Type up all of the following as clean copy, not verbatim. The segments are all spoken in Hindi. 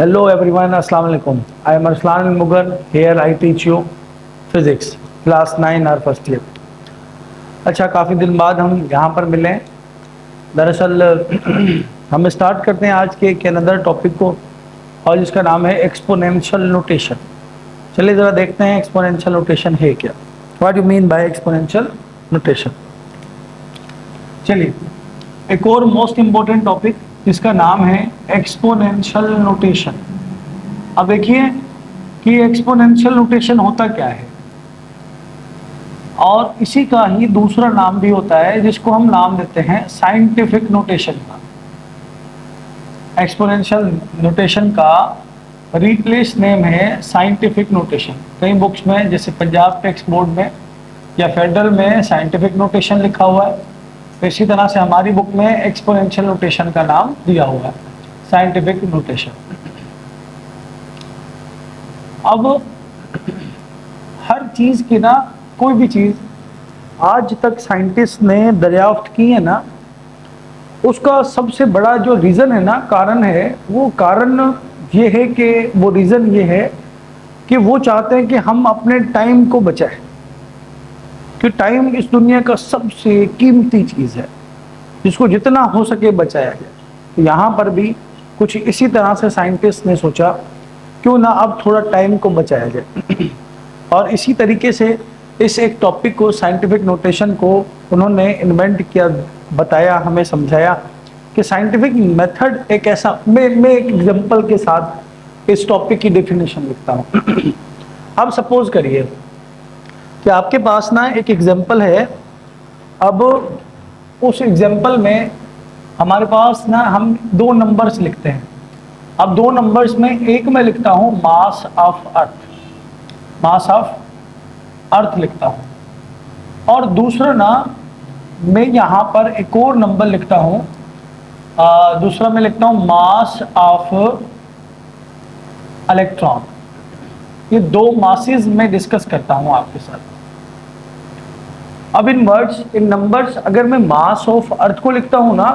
Hello everyone, Assalamu alaikum. I am Arslan Mughal. Here I teach you physics, class 9 और फर्स्ट ईयर। अच्छा, काफ़ी दिन बाद हम यहाँ पर मिले हैं। दरअसल हम स्टार्ट करते हैं आज के एक अनदर टॉपिक को, और जिसका नाम है एक्सपोनेंशियल नोटेशन। चलिए ज़रा देखते हैं एक्सपोनेंशियल नोटेशन है क्या। What you mean by exponential notation. चलिए एक और मोस्ट इम्पोर्टेंट टॉपिक जिसका नाम है एक्सपोनेंशियल नोटेशन। अब देखिए कि एक्सपोनेंशियल नोटेशन होता क्या है, और इसी का ही दूसरा नाम भी होता है जिसको हम नाम देते हैं साइंटिफिक नोटेशन का। एक्सपोनेंशियल नोटेशन का रिप्लेस नेम है साइंटिफिक नोटेशन। कई बुक्स में जैसे पंजाब टेक्स्ट बोर्ड में या फेडरल में साइंटिफिक नोटेशन लिखा हुआ है, तो इसी तरह से हमारी बुक में एक्सपोनेंशियल नोटेशन का नाम दिया हुआ है साइंटिफिक नोटेशन। अब हर चीज़ की ना, कोई भी चीज़ आज तक साइंटिस्ट ने दरियाफ्त की है ना, उसका सबसे बड़ा जो रीज़न है ना, कारण है, वो कारण ये है कि वो रीज़न ये है कि वो चाहते हैं कि हम अपने टाइम को बचाएं, कि टाइम इस दुनिया का सबसे कीमती चीज़ है जिसको जितना हो सके बचाया जाए। तो यहाँ पर भी कुछ इसी तरह से साइंटिस्ट ने सोचा क्यों ना अब थोड़ा टाइम को बचाया जाए, और इसी तरीके से इस एक टॉपिक को, साइंटिफिक नोटेशन को उन्होंने इन्वेंट किया, बताया, हमें समझाया कि साइंटिफिक मेथड एक ऐसा। मैं एक एग्जांपल के साथ इस टॉपिक की डेफिनेशन लिखता हूँ। अब सपोज करिए कि आपके पास ना एक एग्जांपल है। अब उस एग्जांपल में हमारे पास ना हम दो नंबर्स लिखते हैं। अब दो नंबर्स में एक मैं लिखता हूँ mass of earth, mass of earth लिखता हूँ, और दूसरा ना मैं यहाँ पर एक और नंबर लिखता हूँ, दूसरा मैं लिखता हूँ मास ऑफ इलेक्ट्रॉन। ये दो मासेस में डिस्कस करता हूँ आपके साथ। अब इन वर्ड्स, इन नंबर्स, अगर मैं मास ऑफ अर्थ को लिखता हूँ ना,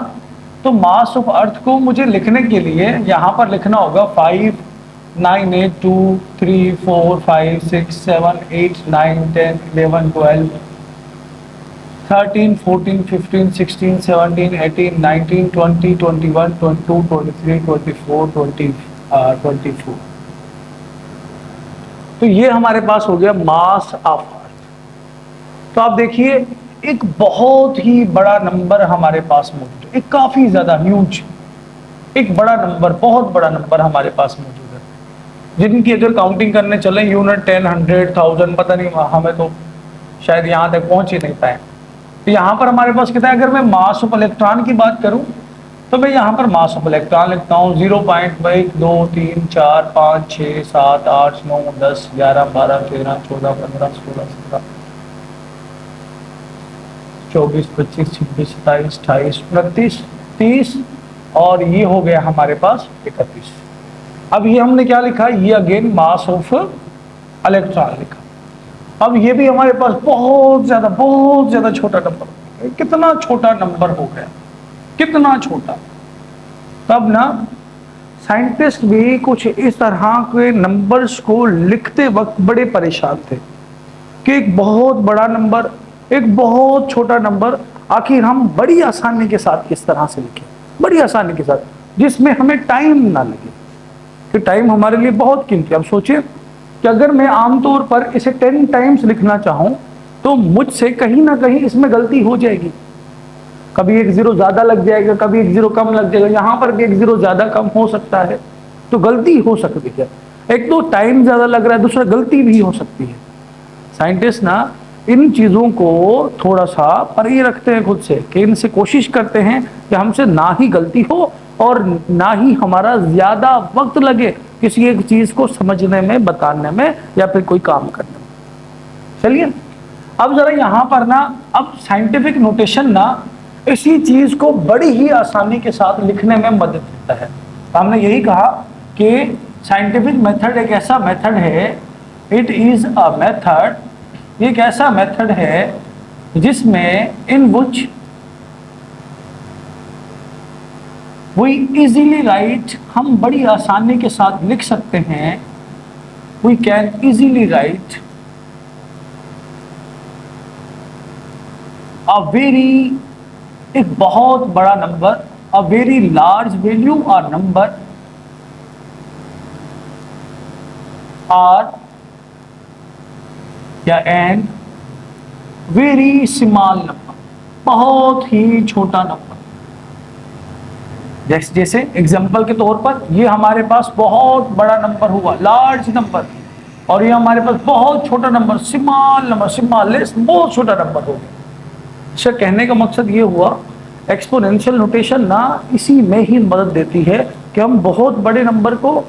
तो मास ऑफ अर्थ को मुझे लिखने के लिए यहाँ पर लिखना होगा 5, 9, 8, 2, 3, 4, 5, 6, 7, 8, 9, 10, 11, 12, 13, 14, 15, 16, 17, 18, 19, 20, 21, 22, 23, 24, 24। तो ये हमारे पास हो गया मास ऑफ अर्थ। तो आप देखिए एक बहुत ही बड़ा नंबर हमारे पास मौजूद है, एक काफी ज्यादा ह्यूज, एक बड़ा नंबर, बहुत बड़ा नंबर हमारे पास मौजूद है, जिनकी अगर काउंटिंग करने चले यूनिट 10, 100, 1000, पता नहीं, हमें तो शायद यहाँ तक पहुंच ही नहीं पाए। तो यहाँ पर हमारे पास कितना है? अगर मैं मास ऑफ इलेक्ट्रॉन की बात करूं तो मैं यहाँ पर मास ऑफ इलेक्ट्रॉन लिखता हूँ 0.1, 2, 3, 4, 5, 6, 7, 8, 9, 10, 11, 12, 13, 14, 15, 16, 17, 24, 25, 26, 27, 28, 29, 30, और ये हो गया हमारे पास 31। अब ये हमने क्या लिखा? ये अगेन मास ऑफ इलेक्ट्रॉन लिखा। अब ये भी हमारे पास बहुत ज्यादा छोटा नंबर। कितना छोटा नंबर हो गया, कितना छोटा। तब ना साइंटिस्ट भी कुछ इस तरह के नंबर्स को लिखते वक्त बड़े परेशान थे कि एक बहुत बड़ा नंबर, एक बहुत छोटा नंबर, आखिर हम बड़ी आसानी के साथ किस तरह से लिखें, बड़ी आसानी के साथ, जिसमें हमें टाइम ना लगे, कि टाइम हमारे लिए बहुत कीमती। अब सोचिए कि अगर मैं आमतौर पर इसे 10 टाइम्स लिखना चाहूं तो मुझसे कहीं ना कहीं इसमें गलती हो जाएगी। कभी एक जीरो ज्यादा लग जाएगा, कभी एक जीरो कम लग जाएगा, यहाँ पर भी एक जीरो ज्यादा कम हो सकता है, तो गलती हो सकती है। एक तो टाइम ज्यादा लग रहा है, दूसरा गलती भी हो सकती है। साइंटिस्ट ना इन चीज़ों को थोड़ा सा परे रखते हैं खुद से, कि इनसे कोशिश करते हैं कि हमसे ना ही गलती हो और ना ही हमारा ज़्यादा वक्त लगे किसी एक चीज़ को समझने में, बताने में, या फिर कोई काम करने में। चलिए अब ज़रा यहाँ पर ना, अब साइंटिफिक नोटेशन ना इसी चीज़ को बड़ी ही आसानी के साथ लिखने में मदद देता है। तो हमने यही कहा कि साइंटिफिक मेथड एक ऐसा मेथड है, इट इज़ अ मेथड, ये एक ऐसा मेथड है जिसमें in which we easily write, हम बड़ी आसानी के साथ लिख सकते हैं, we can easily write a very, एक बहुत बड़ा number, a very large value और नंबर आर या एन वेरी स्मॉल नंबर, बहुत ही छोटा नंबर। जैसे एग्जांपल के तौर पर ये हमारे पास बहुत बड़ा नंबर हुआ, लार्ज नंबर, और ये हमारे पास बहुत छोटा नंबर, स्मॉल नंबर, स्मॉलेस्ट, बहुत छोटा नंबर हो गया। इसका कहने का मकसद ये हुआ, एक्सपोनेंशियल नोटेशन ना इसी में ही मदद देती है कि हम बहुत बड़े नंबर को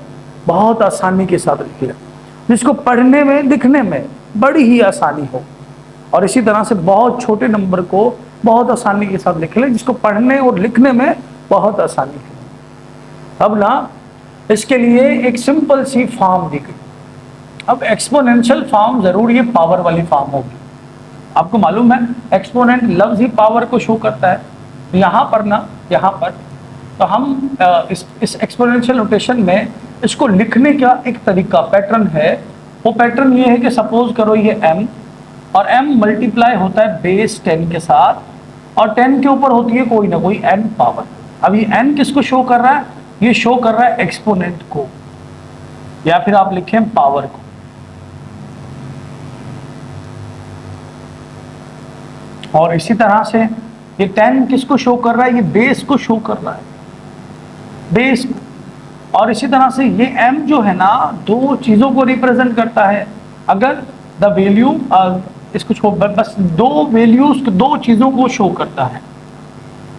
बहुत आसानी के साथ लिख लें, जिसको पढ़ने में लिखने में बड़ी ही आसानी हो, और इसी तरह से बहुत छोटे नंबर को बहुत आसानी के साथ लिख लें, जिसको पढ़ने और लिखने में बहुत आसानी है। अब ना इसके लिए एक सिंपल सी फॉर्म दी गई। अब एक्सपोनेंशियल फॉर्म जरूर ये पावर वाली फॉर्म होगी। आपको मालूम है एक्सपोनेंट लफ्ज ही पावर को शो करता है। यहाँ पर ना, यहाँ पर तो हम इस एक्सपोनेंशियल नोटेशन में इसको लिखने का एक तरीका, पैटर्न है। वो पैटर्न ये है कि सपोज करो ये m, और m मल्टीप्लाई होता है बेस 10 के साथ, और 10 के ऊपर होती है कोई ना कोई n पावर। अब ये n किसको शो कर रहा है? ये शो कर रहा है एक्सपोनेंट को, या फिर आप लिखें पावर को। और इसी तरह से ये 10 किसको शो कर रहा है? ये बेस को शो कर रहा है, बेस को। और इसी तरह से ये m जो है ना, दो चीजों को रिप्रेजेंट करता है। अगर द वैल्यू इसको बस दो वैल्यूज, दो चीजों को शो करता है।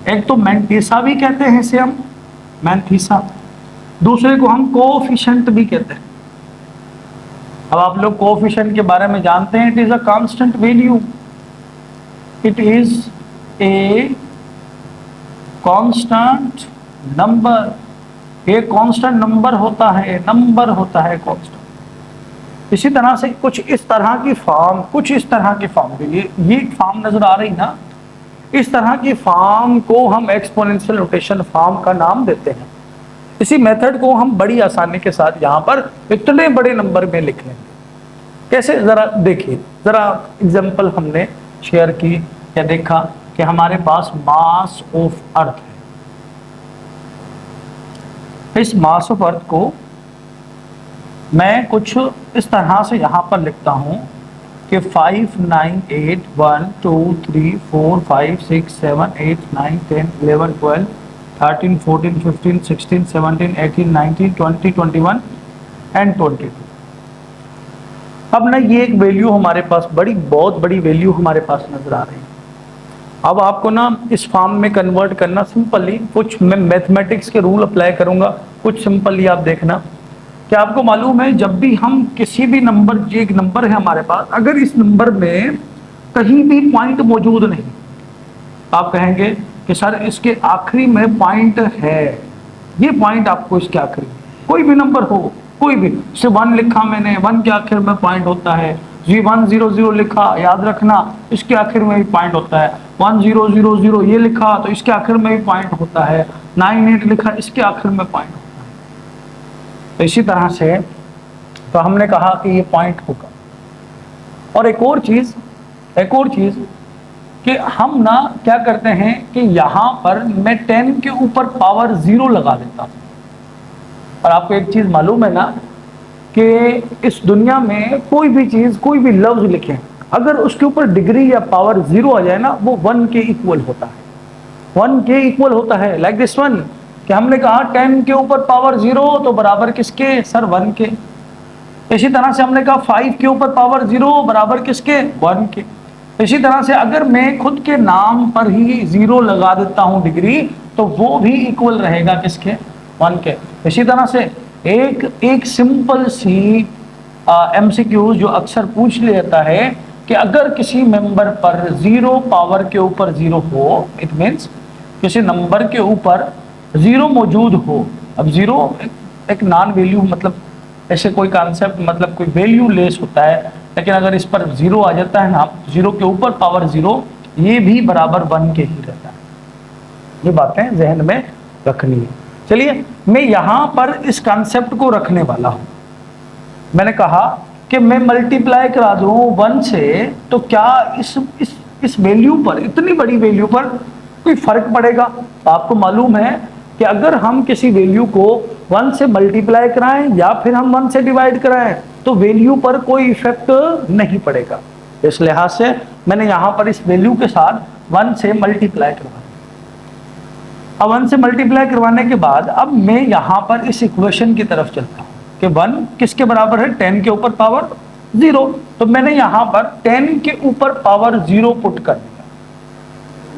एक तो मैंथीसा भी कहते हैं इसे हम, मैंथीसा, दूसरे को हम कोएफिशिएंट भी कहते हैं। अब आप लोग कोएफिशिएंट के बारे में जानते हैं, it is a constant value, it is a constant number. ये कांस्टेंट नंबर होता है, नंबर होता है कांस्टेंट। इसी तरह से कुछ इस तरह की फॉर्म, कुछ इस तरह की फॉर्म, ये फॉर्म नजर आ रही ना, इस तरह की फॉर्म को हम एक्सपोनेंशियल नोटेशन फॉर्म का नाम देते हैं। इसी मेथड को हम बड़ी आसानी के साथ यहाँ पर इतने बड़े नंबर में लिख लेंगे। कैसे, जरा देखिए, जरा एग्जांपल हमने शेयर की या देखा कि हमारे पास मास ऑफ अर्थ है। इस मास ऑफ अर्थ को मैं कुछ इस तरह से यहाँ पर लिखता हूँ कि 5, 9, 8, 1, 2, 3, 4, 5, 6, 7, 8, 9, 10, 11, 12, 13, 14, 15, 16, 17, 18, 19, 20, 21 एंड 22। अब ना ये एक वैल्यू हमारे पास बहुत बड़ी वैल्यू हमारे पास नजर आ रही है। अब आपको ना इस फॉर्म में कन्वर्ट करना सिंपली, कुछ मैं मैथमेटिक्स के रूल अप्लाई करूंगा, कुछ सिंपली आप देखना। क्या आपको मालूम है, जब भी हम किसी भी नंबर, जो एक नंबर है हमारे पास, अगर इस नंबर में कहीं भी पॉइंट मौजूद नहीं, आप कहेंगे कि सर इसके आखिरी में पॉइंट है, ये पॉइंट आपको इसके आखिरी, कोई भी नंबर हो, कोई भी, जैसे 1 लिखा मैंने, 1 के आखिर में पॉइंट होता है। 100 लिखा, याद रखना इसके आखिर में भी पॉइंट होता है। 1000 ये लिखा तो इसके आखिर में भी पॉइंट होता है। 98 लिखा, इसके आखिर में पॉइंट होता है। तो इसी तरह से तो हमने कहा कि ये पॉइंट होगा। और एक और चीज कि हम ना क्या करते हैं कि यहाँ पर मैं 10 के ऊपर पावर 0 लगा देता हूँ। और आपको एक चीज मालूम है ना कि इस दुनिया में कोई भी चीज, कोई भी लफ्ज लिखें, अगर उसके ऊपर डिग्री या पावर 0 आ जाए ना, वो 1 के इक्वल होता है, 1 के इक्वल होता है। लाइक दिस वन, कि हमने कहा 10 के ऊपर पावर 0 तो बराबर किसके? सर 1 के। इसी तरह से हमने कहा 5 के ऊपर पावर 0 बराबर किसके? 1 के। इसी तरह से अगर मैं खुद के नाम पर ही 0 लगा देता हूं डिग्री, तो वो भी इक्वल रहेगा किसके? 1 के। इसी तरह से एक सिंपल सी MCQ जो अक्सर पूछ लेता है कि अगर किसी मेंबर पर 0 पावर के ऊपर 0 हो, इट मीन्स किसी नंबर के ऊपर 0 मौजूद हो। अब 0 एक नॉन वैल्यू, मतलब ऐसे कोई कॉन्सेप्ट, मतलब कोई वैल्यू लेस होता है, लेकिन अगर इस पर 0 आ जाता है ना, 0 के ऊपर पावर 0, ये भी बराबर 1 के ही रहता है। ये बातें जहन में रखनी है। चलिए मैं यहां पर इस कॉन्सेप्ट को रखने वाला हूं। मैंने कहा कि मैं मल्टीप्लाई करा दूं 1 से, तो क्या इस वैल्यू पर, इतनी बड़ी वैल्यू पर कोई फर्क पड़ेगा? तो आपको मालूम है कि अगर हम किसी वैल्यू को 1 से मल्टीप्लाई कराएं या फिर हम 1 से डिवाइड कराएं तो वैल्यू पर कोई इफेक्ट नहीं पड़ेगा। इस लिहाज से मैंने यहां पर इस वैल्यू के साथ 1 से मल्टीप्लाई करवा। अब 1 से मल्टीप्लाई करवाने के बाद अब मैं यहां पर इस इक्वेशन की तरफ चलता हूं कि 1 किसके बराबर है? 10 के ऊपर पावर 0। तो मैंने यहां पर 10 के ऊपर पावर 0 पुट कर दिया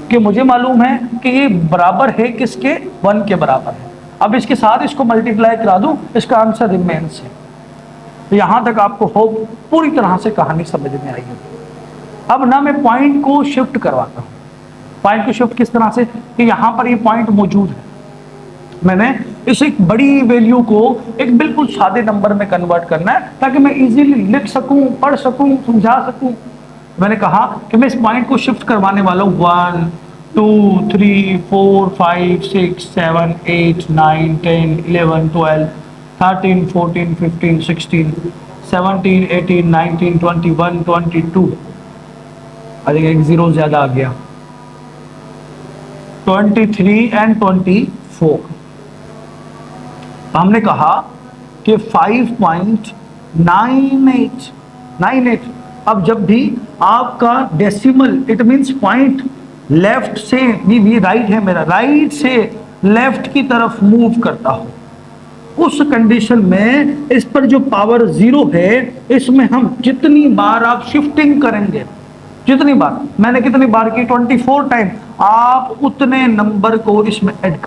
कि मुझे मालूम है कि ये बराबर है किसके? 1 के बराबर है। अब इसके साथ इसको मल्टीप्लाई करा दूं, इसका आंसर रिमेन्स है। तो यहां तक आपको होप पूरी तरह से कहानी समझ में आई होगी। अब ना मैं पॉइंट को शिफ्ट करवाता हूं। पॉइंट को शिफ्ट किस तरह से कि यहां पर ये पॉइंट मौजूद है, मैंने इस एक बड़ी वैल्यू को एक बिल्कुल सादे नंबर में कन्वर्ट करना है ताकि मैं इजीली लिख सकूं, पढ़ सकूं, समझा सकूं। मैंने कहा कि मैं इस पॉइंट को शिफ्ट करवाने वाला हूं 1 2 3 4 5 6 7 8 9 10 11 12 13 14 15 16 17 18 19 21 22। अरे एक जीरो ज्यादा आ गया, 23 एंड 24। हमने कहा कि 5.98। अब जब भी आपका decimal, it means point left से, ये राइट है मेरा, राइट से लेफ्ट की तरफ मूव करता हो, उस कंडीशन में इस पर जो पावर 0 है, इसमें हम जितनी बार आप शिफ्टिंग करेंगे, जितनी बार मैंने कितनी बार की 24 टाइम, आप उतने नंबर को इसमें ऐड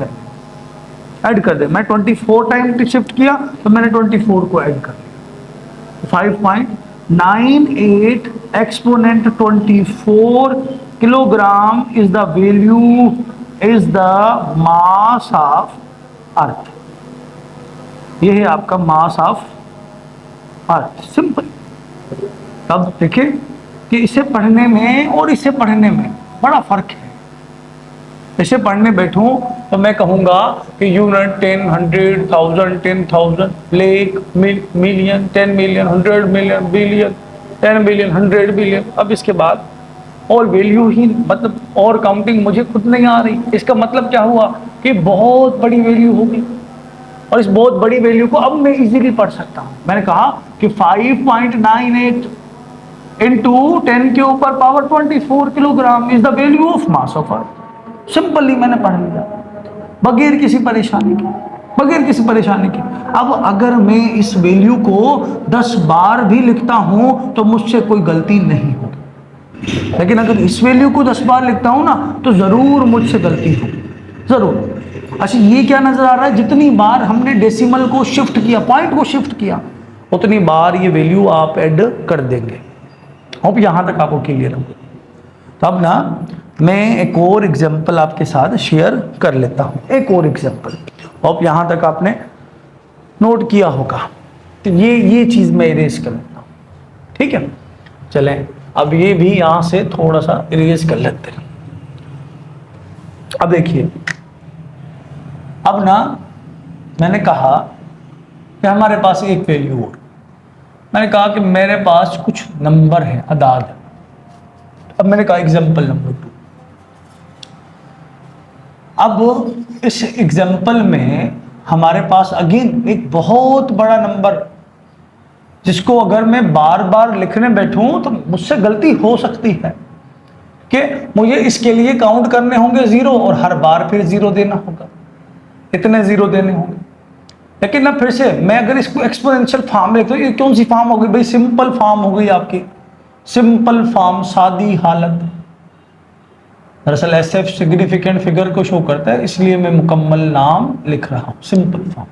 कर दे। मैं 24 टाइम शिफ्ट किया तो मैंने 24 को ऐड कर दिया। 5.98 exponent 24 kilogram is the value, is the mass of earth. ये है आपका मास ऑफ अर्थ, सिंपल। तब देखिए कि इसे पढ़ने में और इसे पढ़ने में बड़ा फर्क है। इसे पढ़ने बैठूं तो मैं कहूंगा कि unit 10 100 1000 10,000 lakh million 10 million 100 million billion 10 billion 100 billion. अब इसके बाद और वैल्यू ही, मतलब और काउंटिंग मुझे खुद नहीं आ रही। इसका मतलब क्या हुआ कि बहुत बड़ी वैल्यू होगी और इस बहुत बड़ी वैल्यू को अब मैं इजीली पढ़ सकता हूं। मैंने कहा कि 5.98 इंटू 10 के ऊपर power 24 kilogram is the value of mass of earth. Simply मैंने पढ़ लिया बगैर किसी परेशानी के, अब अगर मैं इस वैल्यू को 10 बार भी लिखता हूं तो मुझसे कोई गलती नहीं होगी, लेकिन अगर इस वैल्यू को 10 बार लिखता हूं ना तो जरूर मुझसे गलती होगी, जरूर। अच्छा, ये क्या नजर आ रहा है? जितनी बार हमने डेसिमल को शिफ्ट किया, पॉइंट को शिफ्ट किया, उतनी बार ये वैल्यू आप ऐड कर देंगे। होप यहां तक आपको क्लियर होगा। तो अब ना मैं एक और एग्जांपल आपके साथ शेयर कर लेता हूं, एक और एग्जांपल। होप यहां तक आपने नोट किया होगा। तो ये चीज मैं इरेज कर लेता हूं, ठीक है। चलें अब ये भी यहां से थोड़ा सा इरेज कर लेते हैं। अब देखिए, अब ना मैंने कहा कि हमारे पास एक वैल्यू हो, मैंने कहा कि मेरे पास कुछ नंबर है, अदाद है। अब मैंने कहा एग्जाम्पल नंबर 2। अब इस एग्जाम्पल में हमारे पास अगेन एक बहुत बड़ा नंबर, जिसको अगर मैं बार बार लिखने बैठूं तो मुझसे गलती हो सकती है कि मुझे इसके लिए काउंट करने होंगे 0 और हर बार फिर 0 देना होगा, इतने 0 देने होंगे। लेकिन ना फिर से मैं अगर इसको एक्सपोनेंशियल फॉर्म में लिखता हूं, ये कौन सी फॉर्म हो गई भाई? सिंपल फॉर्म हो गई आपकी, सिंपल फॉर्म, सादी हालत। दरअसल SF सिग्निफिकेंट फिगर को शो करता है, इसलिए मैं मुकम्मल नाम लिख रहा हूं, सिंपल फॉर्म।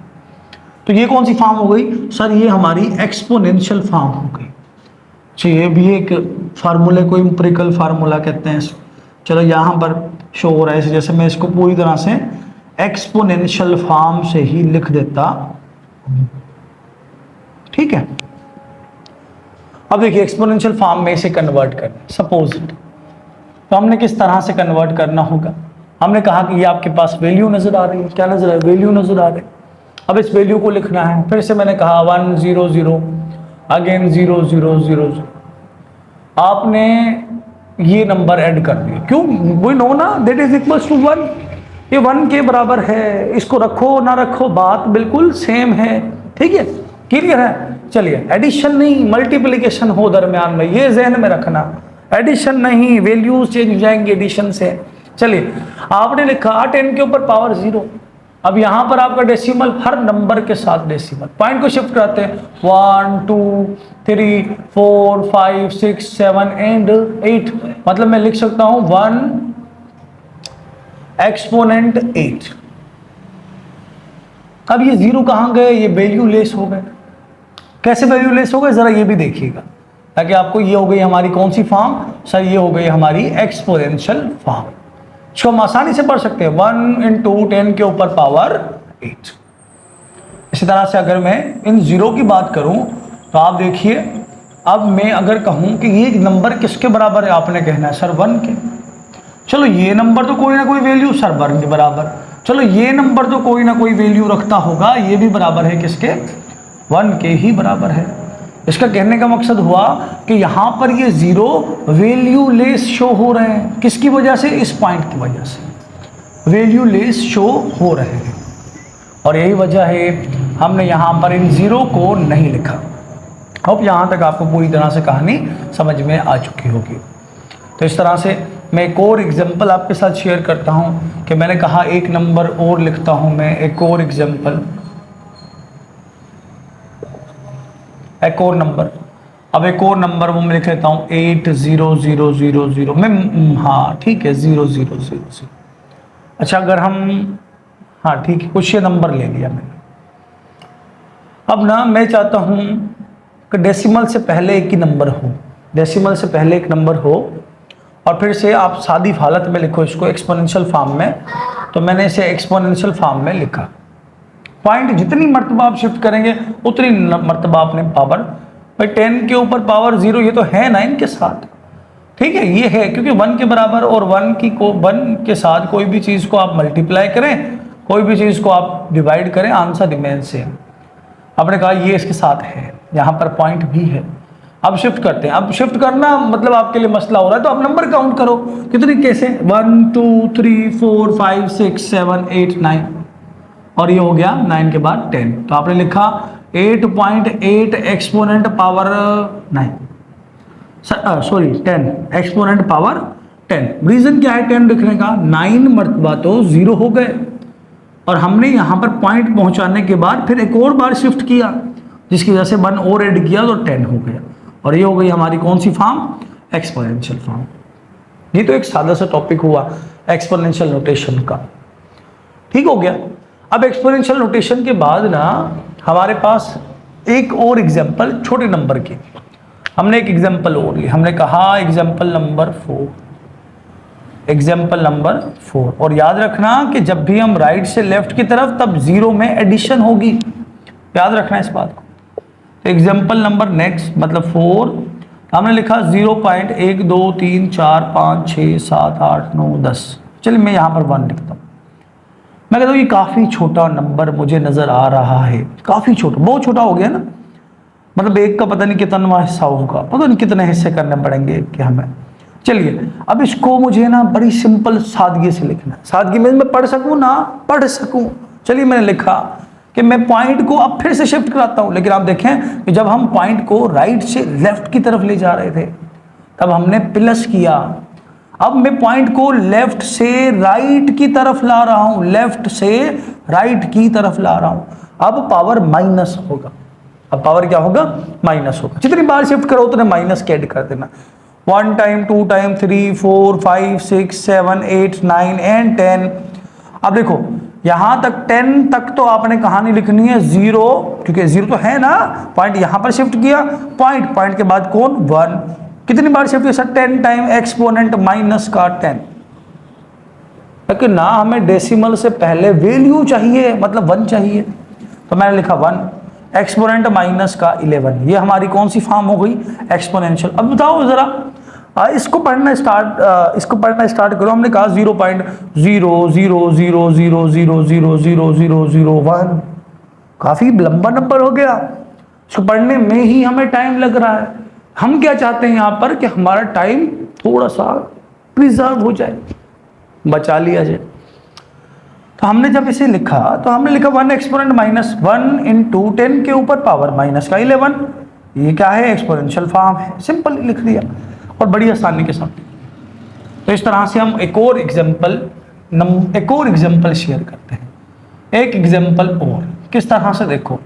तो ये कौन सी फॉर्म हो गई सर? ये हमारी एक्सपोनेंशियल फॉर्म हो गई। अच्छा, ये भी एक फार्मूले को एम्पिरिकल फार्मूला कहते हैं। चलो यहां पर शो हो रहा है, जैसे मैं इसको पूरी तरह से एक्सपोनेंशियल फॉर्म से ही लिख देता, ठीक है। अब देखिए एक्सपोनेंशियल फॉर्म में इसे कन्वर्ट करना, सपोज तो हमने किस तरह से कन्वर्ट करना होगा? हमने कहा कि ये आपके पास वैल्यू नजर आ रही है, क्या नजर आ रही है, वैल्यू नजर आ रही है। अब इस वैल्यू को लिखना है, फिर से मैंने कहा 1 0 0 अगेन 0 0 0 0। आपने ये नंबर ऐड कर दिए, क्यों, वी नो ना दैट इज इक्वल्स टू 1, ये 1 के बराबर है। इसको रखो ना रखो बात बिल्कुल सेम है, ठीक है, क्लियर है। चलिए, एडिशन नहीं मल्टीप्लिकेशन हो दरमियान में, ये जहन में रखना, एडिशन नहीं, वैल्यूज चेंज हो जाएंगे एडिशन से। चलिए, आपने लिखा 10 के ऊपर पावर 0। अब यहां पर आपका डेसिमल, हर नंबर के साथ डेसिमल, पॉइंट को शिफ्ट कराते हैं 1 2 3 4 5 6 7 एंड 8, मतलब मैं लिख सकता हूं 1 एक्सपोनेंट 8। अब ये 0 कहां गए, ये वैल्यू लेस हो गए। कैसे वैल्यू लेस हो गए, जरा ये भी देखिएगा, ताकि आपको ये हो गई हमारी कौन सी फॉर्म, सर ये हो गई हमारी एक्सपोनेंशियल फॉर्म। इसको हम आसानी से पढ़ सकते हैं 1 इंटू 10 के ऊपर पावर 8। इसी तरह से अगर मैं इन 0 की बात करूं तो आप देखिए, अब मैं अगर कहूं कि ये नंबर किसके बराबर है, आपने कहना है सर 1 के। चलो ये नंबर तो कोई ना कोई वैल्यू सर 1 के बराबर, चलो ये नंबर तो कोई ना कोई वैल्यू रखता होगा, ये भी बराबर है किसके, 1 के ही बराबर है। इसका कहने का मकसद हुआ कि यहां पर ये 0 वैल्यू लेस शो हो रहे हैं, किसकी वजह से, इस पॉइंट की वजह से वैल्यू लेस शो हो रहे हैं, और यही वजह है हमने यहां पर इन 0 को नहीं लिखा। अब यहां तक आपको पूरी तरह से कहानी समझ में आ चुकी होगी। तो इस तरह से मैं एक और एग्जाम्पल आपके साथ शेयर करता हूं कि मैंने कहा एक नंबर और लिखता हूं मैं, एक और एग्जाम्पल, एक और नंबर। अब एक और नंबर वो मैं लिख लेता हूं 8 0 0 0 0 मैं, हाँ ठीक है 0 0 0 0। अच्छा, अगर हम, हाँ ठीक है, कुछ ये नंबर ले लिया मैंने। अब ना मैं चाहता हूं कि डेसिमल से पहले एक ही नंबर हो, डेसिमल से पहले एक नंबर हो, और फिर से आप सादी हालत में लिखो इसको एक्सपोनेंशियल फॉर्म में। तो मैंने इसे एक्सपोनेंशियल फॉर्म में लिखा। पॉइंट जितनी मर्तबा आप शिफ्ट करेंगे उतनी मर्तबा आपने पावर, भाई 10 के ऊपर पावर 0 ये तो है 9 के साथ, ठीक है, ये है क्योंकि 1 के बराबर, और 1 के साथ कोई भी चीज़ को आप मल्टीप्लाई करें, कोई भी चीज़ को आप डिवाइड करें, आंसर रिमेन सेम। आपने कहा ये इसके साथ है, यहाँ पर पॉइंट भी है। अब शिफ्ट करते हैं, अब शिफ्ट करना मतलब आपके लिए मसला हो रहा है, तो आप नंबर काउंट करो, कितनी कैसे, 1 2 3 4 5 6 7 8 9, और ये हो गया 9 के बाद 10। तो आपने लिखा 8.8 exponent power 9, sorry 10 exponent power 10। Reason क्या है 10 लिखने का, 9 मर्तबा तो 0 हो गए, और हमने यहां पर पॉइंट पहुंचाने के बाद फिर एक और बार शिफ्ट किया, जिसकी वजह से 1 और ऐड किया तो 10 हो गया, और ये हो गई हमारी कौन सी फॉर्म, एक्सपोनेंशियल फॉर्म। ये तो एक सादा सा टॉपिक हुआ एक्सपोनेंशियल नोटेशन का, ठीक हो गया। अब एक्सपोनेंशियल नोटेशन के बाद ना हमारे पास एक और एग्जांपल छोटे नंबर की, हमने एक एग्जांपल और ली, हमने कहा एग्जांपल नंबर 4, एग्जांपल नंबर 4। और याद रखना कि जब भी हम राइट से लेफ्ट की तरफ, तब 0 में एडिशन होगी, याद रखना इस बात को। तो एग्जांपल नंबर नेक्स्ट मतलब 4, हमने लिखा 0.1 2 3 4 5 6 7 8 9 10। चलिए मैं यहाँ पर 1 लिखता हूँ। मैं कहता हूँ ये काफ़ी छोटा नंबर मुझे नज़र आ रहा है, काफ़ी छोटा, बहुत छोटा हो गया ना, मतलब 1 का पता नहीं कितना हिस्सा होगा, पता नहीं कितने हिस्से करने पड़ेंगे कि हमें। चलिए अब इसको मुझे ना बड़ी सिंपल सादगी से लिखना है, सादगी में मैं पढ़ सकूँ ना, पढ़ सकूँ। चलिए मैंने लिखा कि मैं पॉइंट को अब फिर से शिफ्ट कराता हूँ, लेकिन आप देखें कि जब हम पॉइंट को राइट से लेफ्ट की तरफ ले जा रहे थे तब हमने प्लस किया, अब मैं पॉइंट को लेफ्ट से राइट की तरफ ला रहा हूं, लेफ्ट से राइट की तरफ ला रहा हूं, अब पावर माइनस होगा, अब पावर क्या होगा, माइनस होगा। जितनी बार शिफ्ट करो उतने माइनस के ऐड कर देना, 1 टाइम 2 टाइम 3 4 5 6 7 8 9 एंड 10। अब देखो यहां तक 10 तक तो आपने कहानी लिखनी है 0, क्योंकि 0 तो है ना, पॉइंट यहां पर शिफ्ट किया, पॉइंट के बाद कौन 1, कितनी बार शिफ्ट किया सर, 10 टाइम एक्सपोनेंट माइनस का 10। लेकिन ना हमें डेसिमल से पहले वैल्यू चाहिए, मतलब 1 चाहिए, तो मैंने लिखा 1 एक्सपोनेंट माइनस का 11। ये हमारी कौन सी फॉर्म हो गई, एक्सपोनेंशियल। अब बताओ जरा इसको पढ़ना स्टार्ट करो। हमने कहा 0.00000000001, काफी लंबा नंबर हो गया, इसको पढ़ने में ही हमें टाइम लग रहा है। हम क्या चाहते हैं यहाँ पर कि हमारा टाइम थोड़ा सा प्रिजर्व हो जाए, बचा लिया जाए। तो हमने जब इसे लिखा तो हमने लिखा 1 एक्सपोनेंट माइनस 1 इंटू 10 के ऊपर पावर माइनस का 11। ये क्या है? एक्सपोनेंशियल फॉर्म है, सिंपल लिख दिया और बड़ी आसानी के साथ। तो इस तरह से हम एक और एग्जाम्पल शेयर करते हैं। एक एग्जाम्पल और किस तरह से, देखो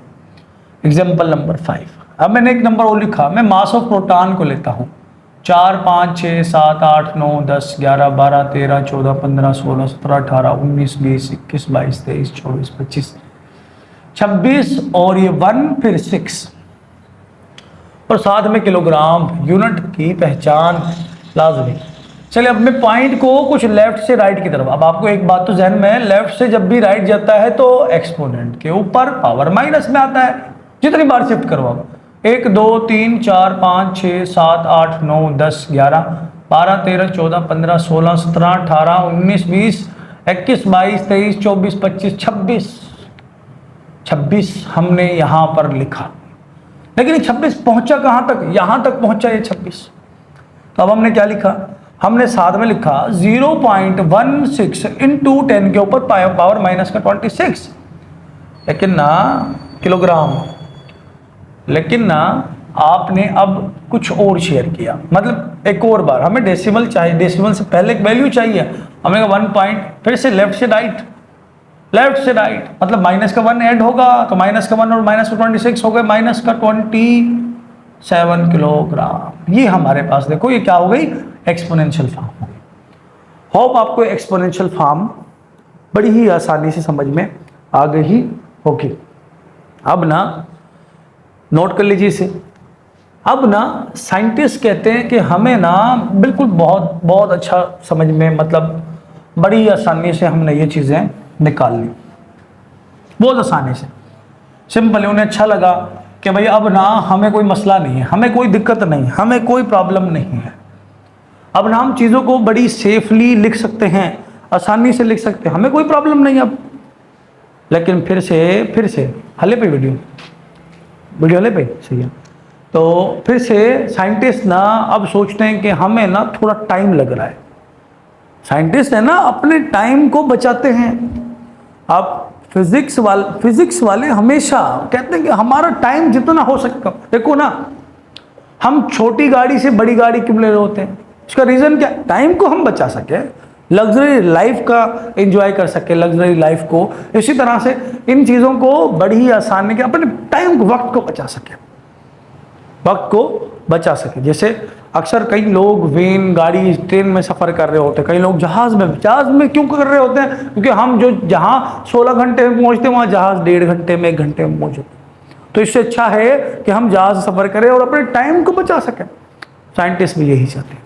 एग्जाम्पल नंबर 5। अब मैंने एक नंबर और लिखा, मैं मास ऑफ प्रोटॉन को लेता हूँ 4 5 6 7 8 9 10 11 12 13 14 15 16 17 18 19 20 21 22 23 24 25 26 और ये 1 फिर 6 और साथ में किलोग्राम यूनिट की पहचान लाजमी। चलिए अब मैं पॉइंट को कुछ लेफ्ट से राइट की तरफ, अब आपको एक बात तो जहन में है, लेफ्ट से जब भी राइट जाता है तो एक्सपोनेंट के ऊपर पावर माइनस में आता है। जितनी बार शिफ्ट करो आप, 1 2 3 4 5 6 7 8 9 10 11 12 13 14 15 16 17 18 19 20 21 22 23 24 25 26 हमने यहां पर लिखा, लेकिन 26 पहुंचा कहां तक? यहां तक पहुंचा ये 26। तो अब हमने क्या लिखा? हमने साथ में लिखा 0.16 इंटू 10 के ऊपर पावर माइनस का 26, लेकिन ना किलोग्राम, लेकिन ना आपने अब कुछ और शेयर किया, मतलब एक और बार हमें डेसिमल चाहिए, डेसिमल से पहले एक वैल्यू चाहिए। हमने 1 पॉइंट, फिर से लेफ्ट से राइट, लेफ्ट से राइट, मतलब माइनस का 1 ऐड होगा तो माइनस का 1 और माइनस का 26 हो गए, माइनस का 27 किलोग्राम। ये हमारे पास देखो ये क्या हो गई? एक्सपोनेंशियल फॉर्म हो गई। होप आपको एक्सपोनेंशियल फॉर्म बड़ी ही आसानी से समझ में आ गई होगी। अब ना नोट कर लीजिए इसे। अब ना साइंटिस्ट कहते हैं कि हमें ना बिल्कुल बहुत बहुत अच्छा समझ में, मतलब बड़ी आसानी से हमने ये चीज़ें निकाल ली, बहुत आसानी से, सिंपल। उन्हें अच्छा लगा कि भाई अब ना हमें कोई मसला नहीं है, हमें कोई दिक्कत नहीं, हमें कोई प्रॉब्लम नहीं है। अब ना हम चीज़ों को बड़ी सेफली लिख सकते हैं, आसानी से लिख सकते हैं, हमें कोई प्रॉब्लम नहीं अब। लेकिन फिर से हले पे वीडियो हले पे सही है। तो फिर से साइंटिस्ट ना अब सोचते हैं कि हमें ना थोड़ा टाइम लग रहा है। साइंटिस्ट है ना अपने टाइम को बचाते हैं। अब फिजिक्स वाले हमेशा कहते हैं कि हमारा टाइम जितना हो सकता, देखो ना हम छोटी गाड़ी से बड़ी गाड़ी क्यों ले रहे होते हैं? इसका रीजन क्या? टाइम को हम बचा सके, लग्जरी लाइफ का एंजॉय कर सके, लग्जरी लाइफ को। इसी तरह से इन चीज़ों को बड़ी ही आसानी के अपने टाइम को, वक्त को बचा सके, वक्त को बचा सके। जैसे अक्सर कई लोग वेन, गाड़ी, ट्रेन में सफ़र कर रहे होते हैं, कई लोग जहाज़ में क्यों कर रहे होते हैं? क्योंकि हम जो जहाँ 16 घंटे में पहुँचते हैं वहाँ जहाज़ 1.5 घंटे में, 1 घंटे में पहुँचते। तो इससे अच्छा है कि हम जहाज़ सफ़र करें और अपने टाइम को बचा सकें। साइंटिस्ट भी यही चाहते हैं।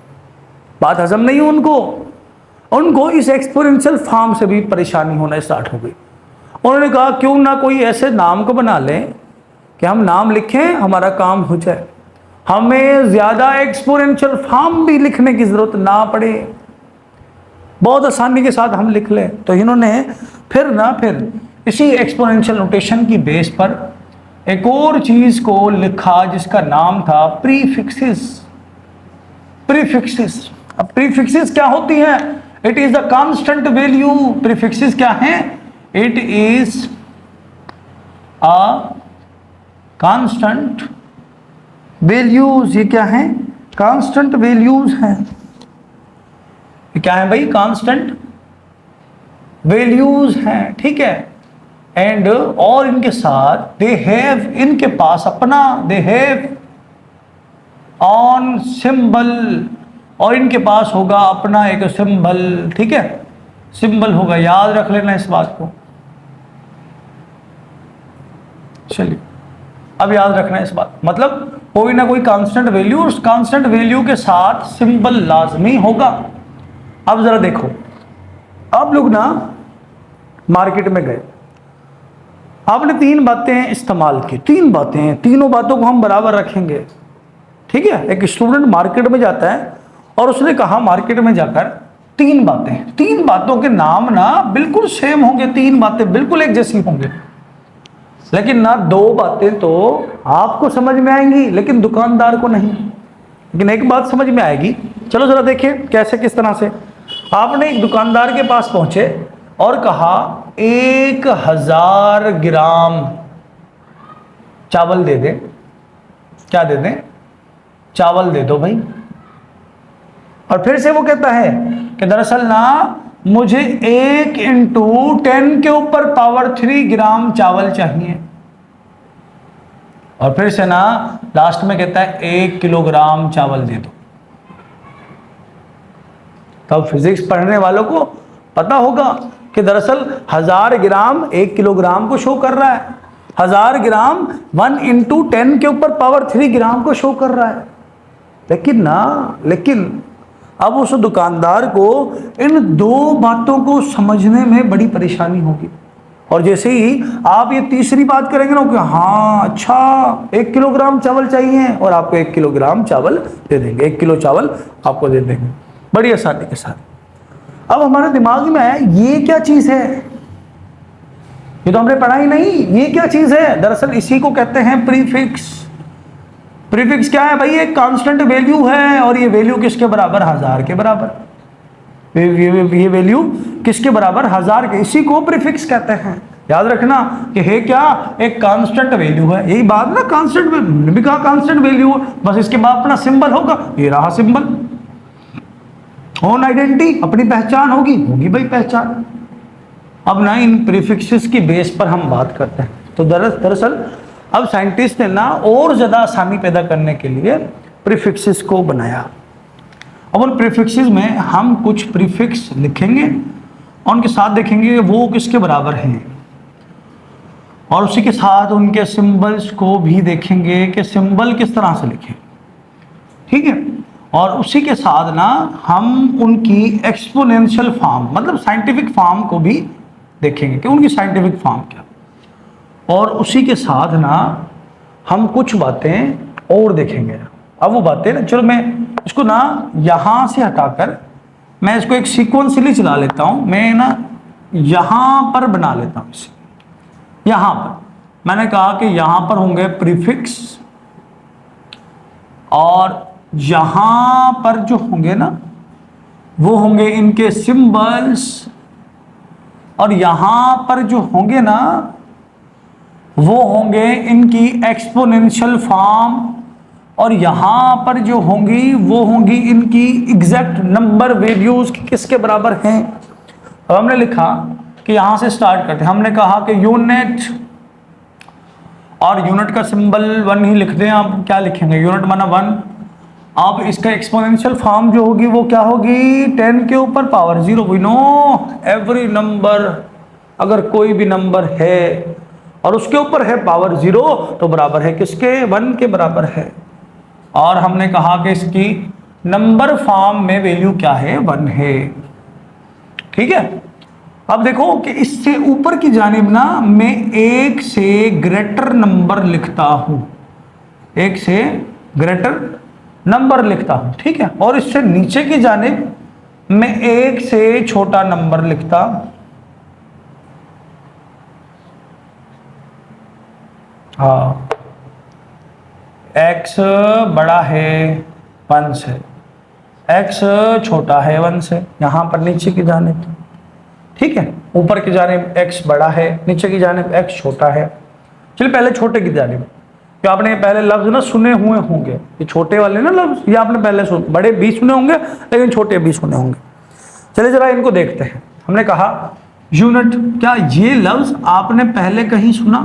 बात हजम नहीं है उनको इस एक्सपोनेंशियल फॉर्म से भी परेशानी होना स्टार्ट हो गई। उन्होंने कहा क्यों ना कोई ऐसे नाम को बना लें कि हम नाम लिखें, हमारा काम हो जाए, हमें ज़्यादा एक्सपोनेंशियल फॉर्म भी लिखने की ज़रूरत ना पड़े, बहुत आसानी के साथ हम लिख लें। तो इन्होंने फिर इसी एक्सपोनेंशियल नोटेशन की बेस पर एक और चीज़ को लिखा जिसका नाम था प्रीफिक्सेस। अब प्रीफिक्सेस क्या होती हैं? It is the constant value. Prefixes क्या हैं? It is a constant values. ये क्या है? कांस्टेंट वैल्यूज हैं। ये क्या है भाई? कांस्टेंट वैल्यूज हैं, ठीक है। एंड और इनके साथ दे हैव, इनके पास अपना, दे हैव ऑन सिंबल, और इनके पास होगा अपना एक सिंबल, ठीक है, सिंबल होगा, याद रख लेना इस बात को। चलिए अब याद रखना इस बात, मतलब कोई ना कोई कांस्टेंट वैल्यू, उस कांस्टेंट वैल्यू के साथ सिंबल लाजमी होगा। अब जरा देखो, आप लोग ना मार्केट में गए, आपने 3 बातें इस्तेमाल की, 3 बातें, तीनों बातों को हम बराबर रखेंगे, ठीक है। एक स्टूडेंट मार्केट में जाता है और उसने कहा मार्केट में जाकर तीन बातों के नाम ना बिल्कुल सेम होंगे, तीन बातें बिल्कुल एक जैसी होंगे, लेकिन ना दो बातें तो आपको समझ में आएंगी लेकिन दुकानदार को नहीं। लेकिन एक बात समझ में आएगी। चलो जरा देखिए कैसे, किस तरह से। आपने एक दुकानदार के पास पहुंचे और कहा 1000 ग्राम चावल दे दे। क्या दे दें? चावल दे दो भाई। और फिर से वो कहता है कि दरअसल ना मुझे 1 × 10 के ऊपर पावर 3 ग्राम चावल चाहिए। और फिर से ना लास्ट में कहता है 1 किलोग्राम चावल दे दो। तब फिजिक्स पढ़ने वालों को पता होगा कि दरअसल 1000 ग्राम 1 किलोग्राम को शो कर रहा है, 1000 ग्राम 1 × 10 के ऊपर पावर 3 ग्राम को शो कर रहा है। लेकिन अब उस दुकानदार को इन दो बातों को समझने में बड़ी परेशानी होगी। और जैसे ही आप ये तीसरी बात करेंगे ना कि हाँ अच्छा 1 किलोग्राम चावल चाहिए, और आपको 1 किलोग्राम चावल दे देंगे, 1 किलो चावल आपको दे देंगे बड़ी आसानी के साथ। अब हमारे दिमाग में आया ये क्या चीज है, ये तो हमने पढ़ा ही नहीं, ये क्या चीज है? दरअसल इसी को कहते हैं प्रीफिक्स। प्रीफिक्स क्या है भाई? एक कांस्टेंट वैल्यू है और ये वैल्यू किसके बराबर? 1000 के बराबर। ये वैल्यू किसके बराबर? 1000 के। इसी को प्रीफिक्स कहते हैं। याद रखना कि है क्या? एक कांस्टेंट वैल्यू है। यही बात ना, कांस्टेंट भी कहा कांस्टेंट वैल्यू है, बस इसके बाद अपना सिंबल होगा, ये रहा सिंबल। ओन आइडेंटिटी, अपनी पहचान होगी भाई पहचान। अब ना इन प्रीफिक्सेस की बेस पर हम बात करते हैं। तो दरअसल अब साइंटिस्ट ने ना और ज्यादा आसानी पैदा करने के लिए प्रीफिक्सेस को बनाया। अब उन प्रीफिक्सेस में हम कुछ प्रीफिक्स लिखेंगे और उनके साथ देखेंगे कि वो किसके बराबर हैं, और उसी के साथ उनके सिंबल्स को भी देखेंगे कि सिंबल किस तरह से लिखें। ठीक है। और उसी के साथ ना हम उनकी एक्सपोनेंशियल फॉर्म, मतलब साइंटिफिक फॉर्म को भी देखेंगे कि उनकी साइंटिफिक फॉर्म क्या। और उसी के साथ ना हम कुछ बातें और देखेंगे। अब वो बातें ना, चलो मैं इसको ना यहाँ से हटाकर मैं इसको एक सीक्वेंसली चला लेता हूँ। मैं ना यहाँ पर बना लेता हूँ इसे। यहाँ पर मैंने कहा कि यहाँ पर होंगे प्रीफिक्स, और यहाँ पर जो होंगे ना वो होंगे इनके सिंबल्स, और यहाँ पर जो होंगे ना वो होंगे इनकी एक्सपोनेंशियल फॉर्म, और यहाँ पर जो होंगी वो होंगी इनकी एग्जैक्ट नंबर वैल्यूज किसके बराबर हैं। अब हमने लिखा कि यहाँ से स्टार्ट करते हैं। हमने कहा कि यूनिट, और यूनिट का सिंबल 1 ही लिख दें। आप क्या लिखेंगे? यूनिट माना 1। अब इसका एक्सपोनेंशियल फॉर्म जो होगी वो क्या होगी? 10 के ऊपर power 0। We know every number, अगर कोई भी नंबर है और उसके ऊपर है पावर 0 तो बराबर है किसके? 1 के बराबर है। और हमने कहा कि इसकी नंबर फॉर्म में वैल्यू क्या है? 1 है। ठीक है। अब देखो कि इससे ऊपर की जानिब ना मैं 1 से ग्रेटर नंबर लिखता हूं, 1 से ग्रेटर नंबर लिखता हूं। ठीक है। और इससे नीचे की जानिब मैं 1 से छोटा नंबर लिखता। हाँ, x बड़ा है 1 से, x छोटा है 1 से, यहां पर नीचे की जानिब। ठीक है। ऊपर की जानिब x बड़ा है, नीचे की जानिब x छोटा है। चलिए पहले छोटे की जानिब। तो आपने पहले लफ्ज ना सुने हुए होंगे, ये छोटे वाले ना लफ्ज, ये आपने पहले सुन, बड़े भी सुने होंगे लेकिन छोटे भी सुने होंगे। चलिए जरा इनको देखते हैं। हमने कहा यूनिट, क्या ये लफ्ज आपने पहले कहीं सुना?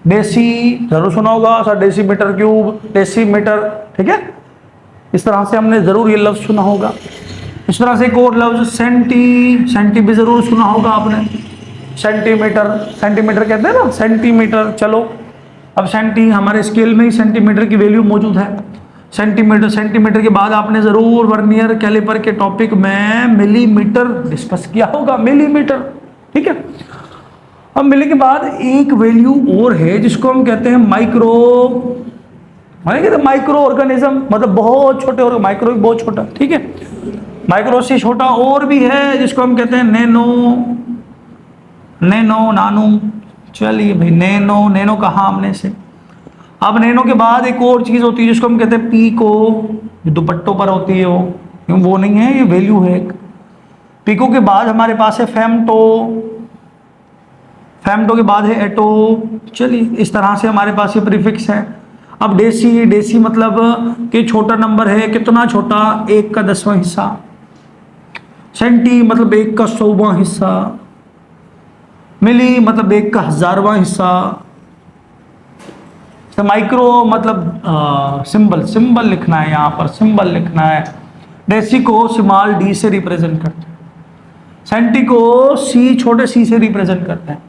डेसी जरूर सुना होगा सर, डेसीमीटर क्यूब, डेसीमीटर। ठीक है। इस तरह से हमने जरूर ये लफ्ज सुना होगा। इस तरह से एक और लफ्ज सेंटी, सेंटी भी जरूर सुना होगा आपने। सेंटीमीटर, सेंटीमीटर कहते हैं ना, सेंटीमीटर। चलो अब सेंटी, हमारे स्केल में ही सेंटीमीटर की वैल्यू मौजूद है। सेंटीमीटर, सेंटीमीटर के बाद आपने जरूर वर्नियर कैलिपर के टॉपिक में मिलीमीटर डिस्कस किया होगा, मिलीमीटर। ठीक है। अब मिली के बाद एक वैल्यू और है जिसको हम कहते हैं माइक्रो मैंने कहते माइक्रो ऑर्गेनिज्म मतलब बहुत छोटे, और माइक्रो भी बहुत छोटा, ठीक है। माइक्रो से छोटा और भी है जिसको हम कहते हैं नैनो, नैनो, नानो। चलिए भाई, नैनो, नैनो कहा हमने से। अब नैनो के बाद एक और चीज होती है जिसको हम कहते हैं पीको, जो दुपट्टों पर होती है वो नहीं है, ये वैल्यू है एक। पीको के बाद हमारे पास है फेमटो, फेमटो के बाद है एटो। चलिए इस तरह से हमारे पास ये प्रीफिक्स है। अब डेसी, डेसी मतलब कि छोटा नंबर है, कितना छोटा, 1 का 10वां हिस्सा। सेंटी मतलब 1 का 100वां हिस्सा। मिली मतलब 1 का 1000वां हिस्सा। तो माइक्रो मतलब सिंबल, सिंबल लिखना है यहाँ पर, सिंबल लिखना है। डेसी को स्मॉल डी से रिप्रेजेंट करते हैं, सेंटी को सी, छोटे सी से रिप्रेजेंट करते हैं,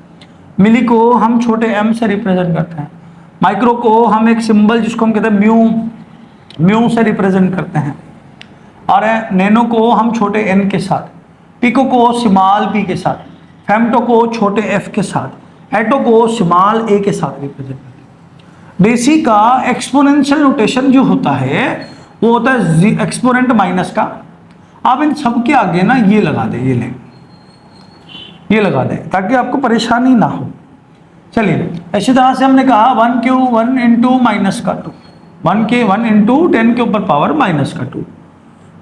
मिली को हम छोटे एम से रिप्रेजेंट करते हैं, माइक्रो को हम एक सिंबल जिसको हम कहते हैं म्यू, म्यू से रिप्रेजेंट करते हैं, और नैनो को हम छोटे एन के साथ, पिको को स्मॉल पी के साथ, फेमटो को छोटे एफ के साथ, एटो को स्मॉल ए के साथ रिप्रेजेंट करते हैं। डेसी का एक्सपोनेंशियल नोटेशन जो होता है वो होता है एक्सपोनेंट माइनस का। आप इन सब के आगे ना ये लगा दें, ये लें, ये लगा दें ताकि आपको परेशानी ना हो। चलिए इसी तरह से हमने कहा 1 क्यू 1 इंटू माइनस का 2, 1 इंटू 10 के ऊपर पावर माइनस का 2,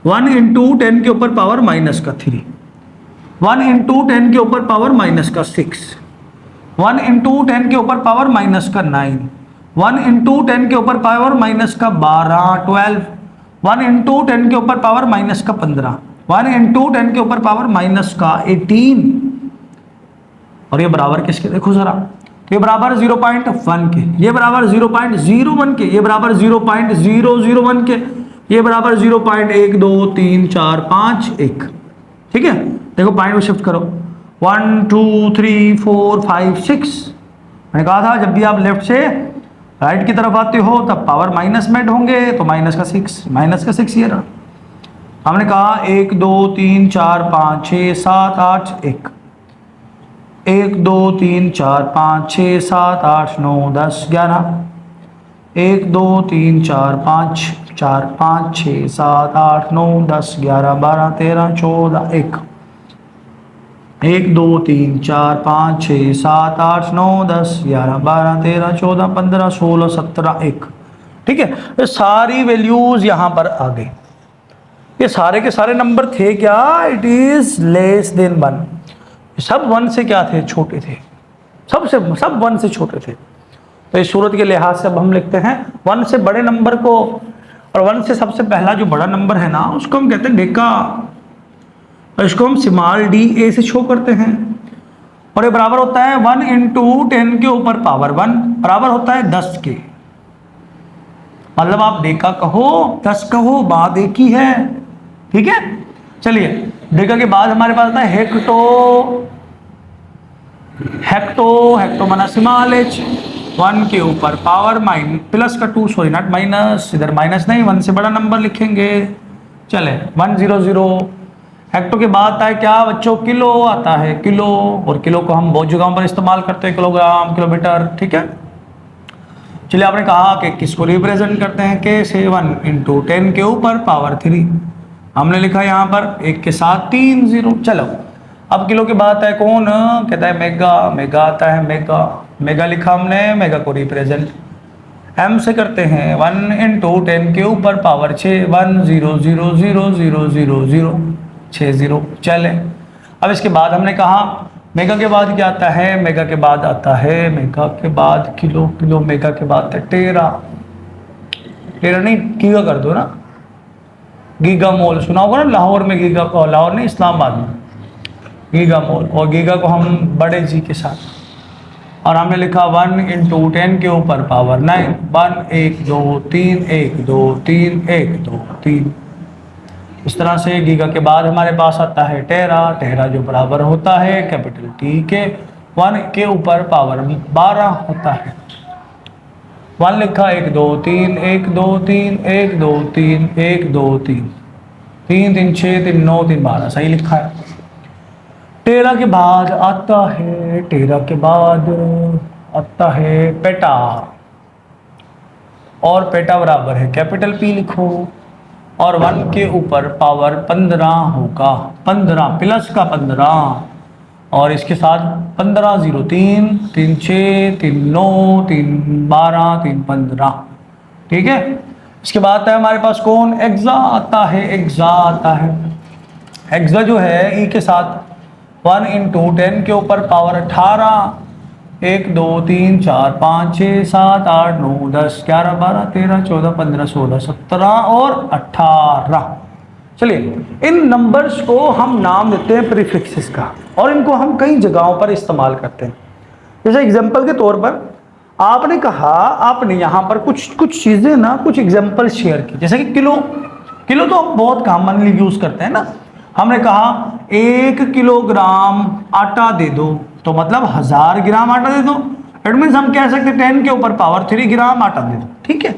1 इंटू 10 के ऊपर पावर माइनस का 3, 1 इंटू 10 के ऊपर पावर माइनस का 6, 1 इंटू 10 के ऊपर पावर माइनस का 9, 1 इंटू 10 के ऊपर पावर माइनस का 12, 12, 1 इंटू 10 के ऊपर पावर माइनस का 15, 1 इंटू 10 के ऊपर पावर माइनस का 18। और ये बराबर किसके, देखो जरा, ये बराबर 0.1 के, ये बराबर 0.01 के, ये बराबर 0.001 के, ये बराबर 0.1 2 3 4 5 1। ठीक है, देखो पॉइंट को शिफ्ट करो, 1 2 3 4 5 6। मैंने कहा था जब भी आप लेफ्ट से राइट की तरफ आते हो तब पावर माइनस में होंगे, तो माइनस का 6 ये रहा। हमने कहा 1 2 3 4 5 6 7 8 1, 1 2 3 4 5 6 7 8 9 10 11, 1 2 3 4 5 4 5 6 7 8 9 10 11 12 13 14 1, 1 2 3 4 5 6 7 8 9 10 11 12 13 14 15 16 17 1। ठीक है, ये सारी वैल्यूज यहां पर आ गई। ये सारे के सारे नंबर थे क्या, इट इज लेस देन 1। सब 1 से क्या थे, छोटे थे, सब 1 से छोटे थे। तो इस सूरत के लिहाज से अब हम लिखते हैं 1 से बड़े नंबर को, और 1 से सबसे पहला जो बड़ा नंबर है ना उसको हम कहते हैं डेका, और इसको हम स्मॉल डी ए से शो करते हैं। और ये बराबर होता है 1 इंटू 10 के ऊपर पावर 1, बराबर होता है 10 के। मतलब आप डेका कहो 10 कहो, बात एक ही है। ठीक है, चलिए डेका के बाद हमारे पास आता है हेक्टो, हेक्टो, हेक्टो माना स्मॉल एच, 1 के ऊपर पावर प्लस का 2, सॉरी नॉट माइनस, इधर माइनस नहीं, 1 से बड़ा नंबर लिखेंगे। चले 100। हेक्टो के बाद आता है क्या बच्चों, किलो आता है, किलो, और किलो को हम बहुत जगहों पर इस्तेमाल करते हैं, किलोग्राम, किलोमीटर। ठीक है, चलिए आपने कहा कि किसको रिप्रेजेंट करते हैं, के से 1 इंटू 10 के ऊपर पावर 3, हमने लिखा यहाँ पर 1 के साथ 3 0। चलो अब किलो के बाद आता है कौन, कहता है मेगा, मेगा आता है मेगा, मेगा लिखा हमने, मेगा को रिप्रेजेंट एम से करते हैं, 1 इंटू 10 के ऊपर पावर 6, 1 0 0 0 0 0 0 6 0। चले अब इसके बाद हमने कहा मेगा के बाद क्या आता है, मेगा के बाद आता है, मेगा के बाद किलो, किलो मेगा के बाद आता है टेरा, टेरा नहीं गीगा कर दो ना, गीगा मोल सुना होगा ना, लाहौर में गीगा, लाहौर नहीं इस्लामाबाद में गीगा मोल, और गीगा को हम बड़े जी के साथ, और हमने लिखा 1 इंटू 10 के ऊपर पावर 9, 1 1 2 3 1 2 3 1 2 3। इस तरह से गीगा के बाद हमारे पास आता है टेरा, टेरा जो बराबर होता है कैपिटल टी के 1 के ऊपर पावर 12 होता है। 1 लिखा 1 2 3 1 2 3 1 2 3 1 2 3 3 3 6 3 9 3 12, सही लिखा है। टेरा के बाद आता है, टेरा के बाद आता है पेटा, और पेटा बराबर है कैपिटल P लिखो, और 1 के ऊपर पावर 15 होगा, 15 प्लस का 15, और इसके साथ 15 0 3 3 6 3 9 3 12 3 15, ठीक है। इसके बाद है हमारे पास कौन, एक्सा आता है, एक्सा आता है। एक्सा जो है ई के साथ 1 इंटू 10 के ऊपर पावर 18, 1 2 3 4 5 6 7 8 9 10 11 12 13 14 15 16 17 और 18। चलिए इन नंबर्स को हम नाम देते हैं प्रीफिक्सेस का, और इनको हम कई जगहों पर इस्तेमाल करते हैं। जैसे एग्जांपल के तौर पर आपने कहा, आपने यहाँ पर कुछ चीज़ें ना, कुछ एग्जांपल शेयर की, जैसे कि किलो, किलो तो हम बहुत कॉमनली यूज़ करते हैं ना। हमने कहा 1 किलोग्राम आटा दे दो, तो मतलब 1000 ग्राम आटा दे दो। इट मीन्स हम कह सकते हैं 10 के ऊपर पावर 3 ग्राम आटा दे दो, ठीक है।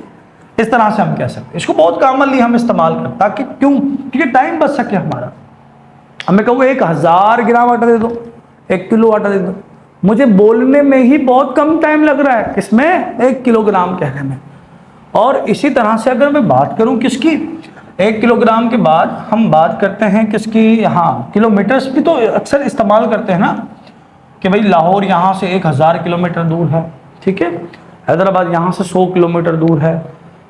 इस तरह से हम कह सकते हैं, इसको बहुत कॉमनली हम इस्तेमाल करते हैं, ताकि क्यों, क्योंकि टाइम बच सके हमारा। हमें कहो 1000 ग्राम आटा दे दो, 1 किलो आटा दे दो, मुझे बोलने में ही बहुत कम टाइम लग रहा है, किसमें, 1 किलोग्राम कहने में। और इसी तरह से अगर मैं बात करूं किसकी, 1 किलोग्राम के बाद हम बात करते हैं किसकी, यहाँ किलोमीटर्स भी तो अक्सर इस्तेमाल करते हैं ना, कि भाई लाहौर यहाँ से 1000 किलोमीटर दूर है, ठीक है। हैदराबाद यहाँ से 100 किलोमीटर दूर है,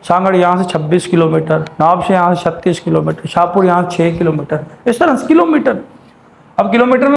सांगड़ यहाँ से 26 किलोमीटर, नाब से यहाँ से 36 किलोमीटर, शाहपुर यहाँ 6 किलोमीटर, इस तरह से किलोमीटर। अब किलोमीटर में